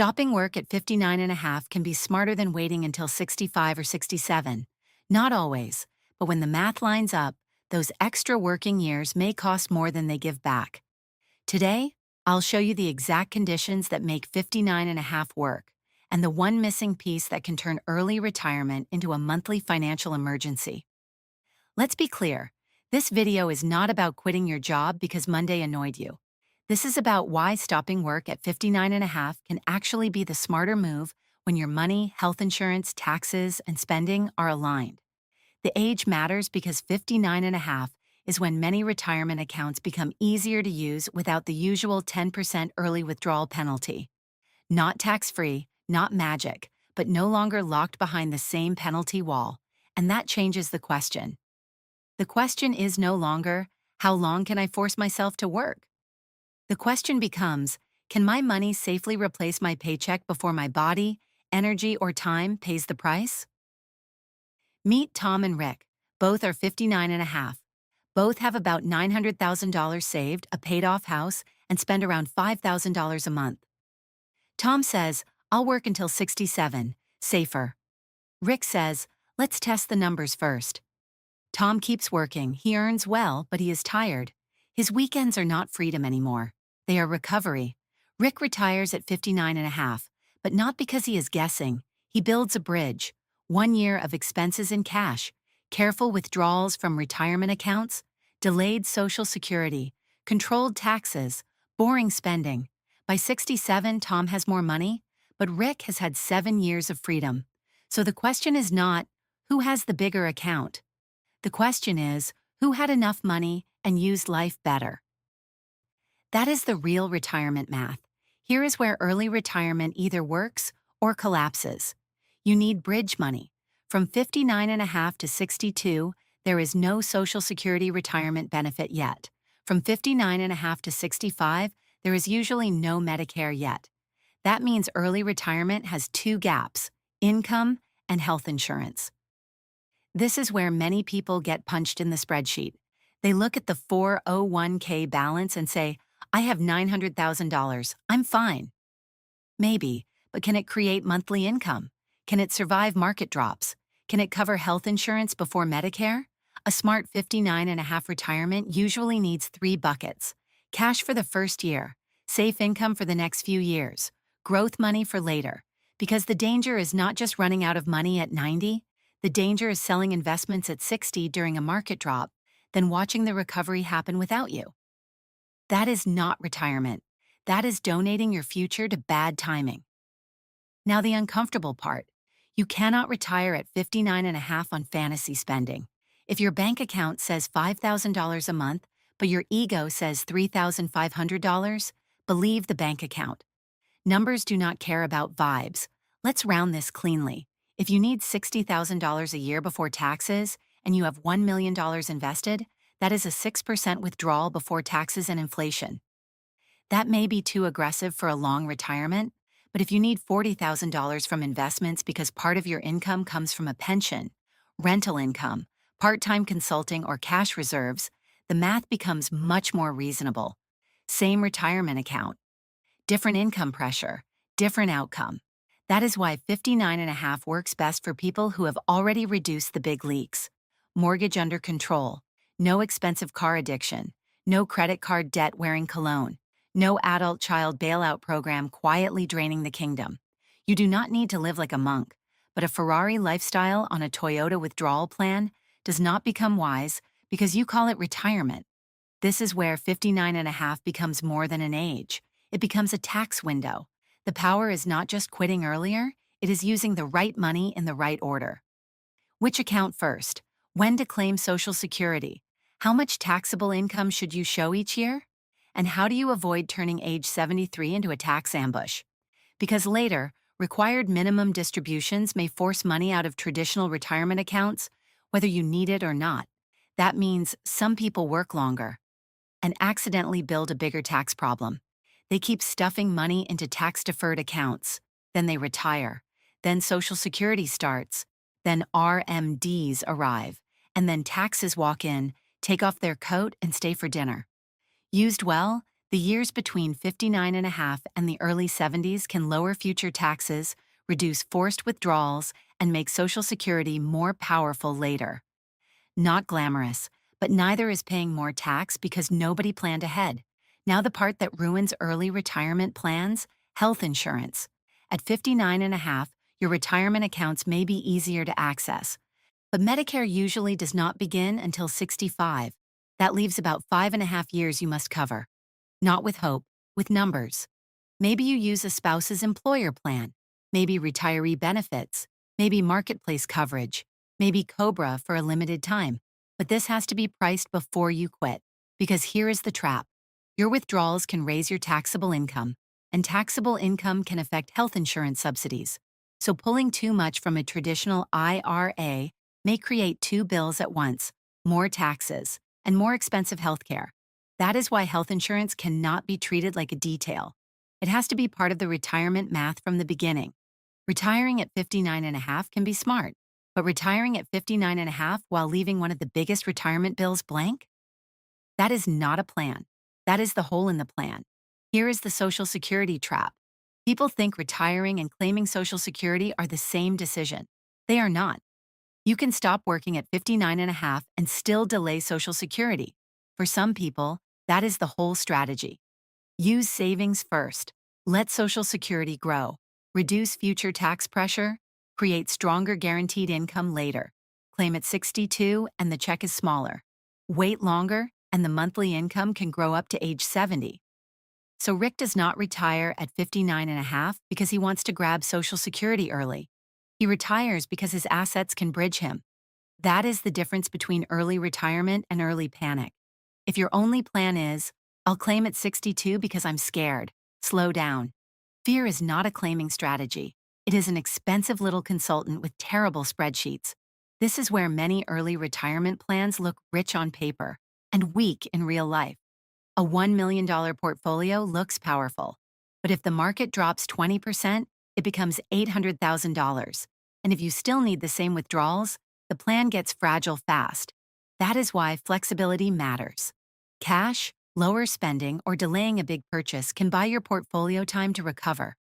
Stopping work at 59 and a half can be smarter than waiting until 65 or 67. Not always, but when the math lines up, those extra working years may cost more than they give back. Today, I'll show you the exact conditions that make 59 and a half work, and the one missing piece that can turn early retirement into a monthly financial emergency. Let's be clear, this video is not about quitting your job because Monday annoyed you. This is about why stopping work at 59 and a half can actually be the smarter move when your money, health insurance, taxes, and spending are aligned. The age matters because 59 and a half is when many retirement accounts become easier to use without the usual 10% early withdrawal penalty. Not tax-free, not magic, but no longer locked behind the same penalty wall. And that changes the question. The question is no longer, how long can I force myself to work? The question becomes, can my money safely replace my paycheck before my body, energy, or time pays the price? Meet Tom and Rick. Both are 59 and a half. Both have about $900,000 saved, a paid-off house, and spend around $5,000 a month. Tom says, I'll work until 67, safer. Rick says, let's test the numbers first. Tom keeps working, he earns well, but he is tired. His weekends are not freedom anymore. They are recovery. Rick retires at 59 and a half, but not because he is guessing. He builds a bridge. 1 year of expenses in cash, careful withdrawals from retirement accounts, delayed Social Security, controlled taxes, boring spending. By 67, Tom has more money, but Rick has had 7 years of freedom. So the question is not, who has the bigger account? The question is, who had enough money and used life better? That is the real retirement math. Here is where early retirement either works or collapses. You need bridge money. From 59 and a half to 62, there is no Social Security retirement benefit yet. From 59 and a half to 65, there is usually no Medicare yet. That means early retirement has 2 gaps, income and health insurance. This is where many people get punched in the spreadsheet. They look at the 401k balance and say, I have $900,000, I'm fine. Maybe, but can it create monthly income? Can it survive market drops? Can it cover health insurance before Medicare? A smart 59 and a half retirement usually needs 3 buckets. Cash for the first year, safe income for the next few years, growth money for later. Because the danger is not just running out of money at 90, the danger is selling investments at 60 during a market drop, then watching the recovery happen without you. That is not retirement. That is donating your future to bad timing. Now the uncomfortable part. You cannot retire at 59 and a half on fantasy spending. If your bank account says $5,000 a month, but your ego says $3,500, believe the bank account. Numbers do not care about vibes. Let's round this cleanly. If you need $60,000 a year before taxes and you have $1 million invested, that is a 6% withdrawal before taxes and inflation. That may be too aggressive for a long retirement, but if you need $40,000 from investments because part of your income comes from a pension, rental income, part-time consulting, or cash reserves, the math becomes much more reasonable. Same retirement account. Different income pressure, different outcome. That is why 59 and a half works best for people who have already reduced the big leaks. Mortgage under control, no expensive car addiction, no credit card debt wearing cologne, no adult child bailout program quietly draining the kingdom. You do not need to live like a monk, but a Ferrari lifestyle on a Toyota withdrawal plan does not become wise because you call it retirement. This is where 59 and a half becomes more than an age. It becomes a tax window. The power is not just quitting earlier, it is using the right money in the right order. Which account first? When to claim Social Security? How much taxable income should you show each year? And how do you avoid turning age 73 into a tax ambush? Because later, required minimum distributions may force money out of traditional retirement accounts, whether you need it or not. That means some people work longer and accidentally build a bigger tax problem. They keep stuffing money into tax-deferred accounts. Then they retire. Then Social Security starts. Then RMDs arrive. And then taxes walk in, take off their coat, and stay for dinner. Used well, The years between 59 and a half and the early 70s can lower future taxes, reduce forced withdrawals, and make Social Security more powerful later. Not glamorous, but neither is paying more tax because nobody planned ahead. Now, the part that ruins early retirement plans: health insurance. At 59 and a half, your retirement accounts may be easier to access, but Medicare usually does not begin until 65. That leaves about 5.5 years you must cover. Not with hope, with numbers. Maybe you use a spouse's employer plan, maybe retiree benefits, maybe marketplace coverage, maybe COBRA for a limited time. But this has to be priced before you quit, because here is the trap. Your withdrawals can raise your taxable income, and taxable income can affect health insurance subsidies. So pulling too much from a traditional IRA may create two bills at once: more taxes and more expensive healthcare. That is why health insurance cannot be treated like a detail. It has to be part of the retirement math from the beginning. Retiring at 59 and a half can be smart, but retiring at 59 and a half while leaving one of the biggest retirement bills blank? That is not a plan. That is the hole in the plan. Here is the Social Security trap. People think retiring and claiming Social Security are the same decision. They are not. You can stop working at 59 and a half and still delay Social Security. For some people, that is the whole strategy. Use savings first. Let Social Security grow. Reduce future tax pressure. Create stronger guaranteed income later. Claim at 62 and the check is smaller. Wait longer and the monthly income can grow up to age 70. So Rick does not retire at 59 and a half because he wants to grab Social Security early. He retires because his assets can bridge him. That is the difference between early retirement and early panic. If your only plan is, "I'll claim at 62 because I'm scared," slow down. Fear is not a claiming strategy. It is an expensive little consultant with terrible spreadsheets. This is where many early retirement plans look rich on paper and weak in real life. A $1 million portfolio looks powerful, but if the market drops 20%, it becomes $800,000. And if you still need the same withdrawals, the plan gets fragile fast. That is why flexibility matters. Cash, lower spending, or delaying a big purchase can buy your portfolio time to recover.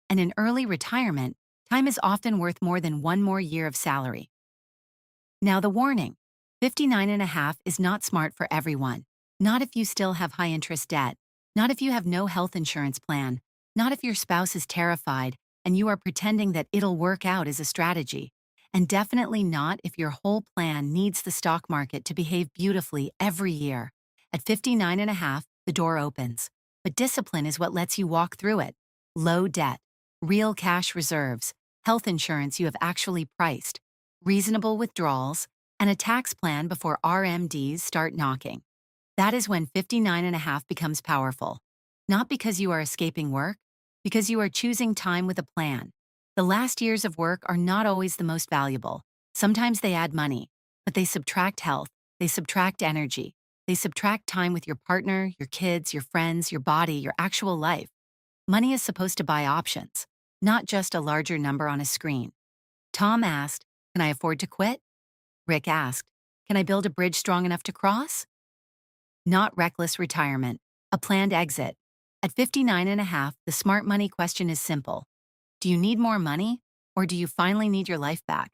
And in early retirement, time is often worth more than one more year of salary. Now, the warning: 59 and a half is not smart for everyone. Not if you still have high interest debt. Not if you have no health insurance plan. Not if your spouse is terrified and you are pretending that it'll work out as a strategy. And definitely not if your whole plan needs the stock market to behave beautifully every year. At 59 and a half, the door opens. But discipline is what lets you walk through it. Low debt, real cash reserves, health insurance you have actually priced, reasonable withdrawals, and a tax plan before RMDs start knocking. That is when 59 and a half becomes powerful. Not because you are escaping work, because you are choosing time with a plan. The last years of work are not always the most valuable. Sometimes they add money, but they subtract health, they subtract energy, they subtract time with your partner, your kids, your friends, your body, your actual life. Money is supposed to buy options, not just a larger number on a screen. Tom asked, "Can I afford to quit?" Rick asked, "Can I build a bridge strong enough to cross?" Not reckless retirement, a planned exit. At 59 and a half, the smart money question is simple. Do you need more money, or do you finally need your life back?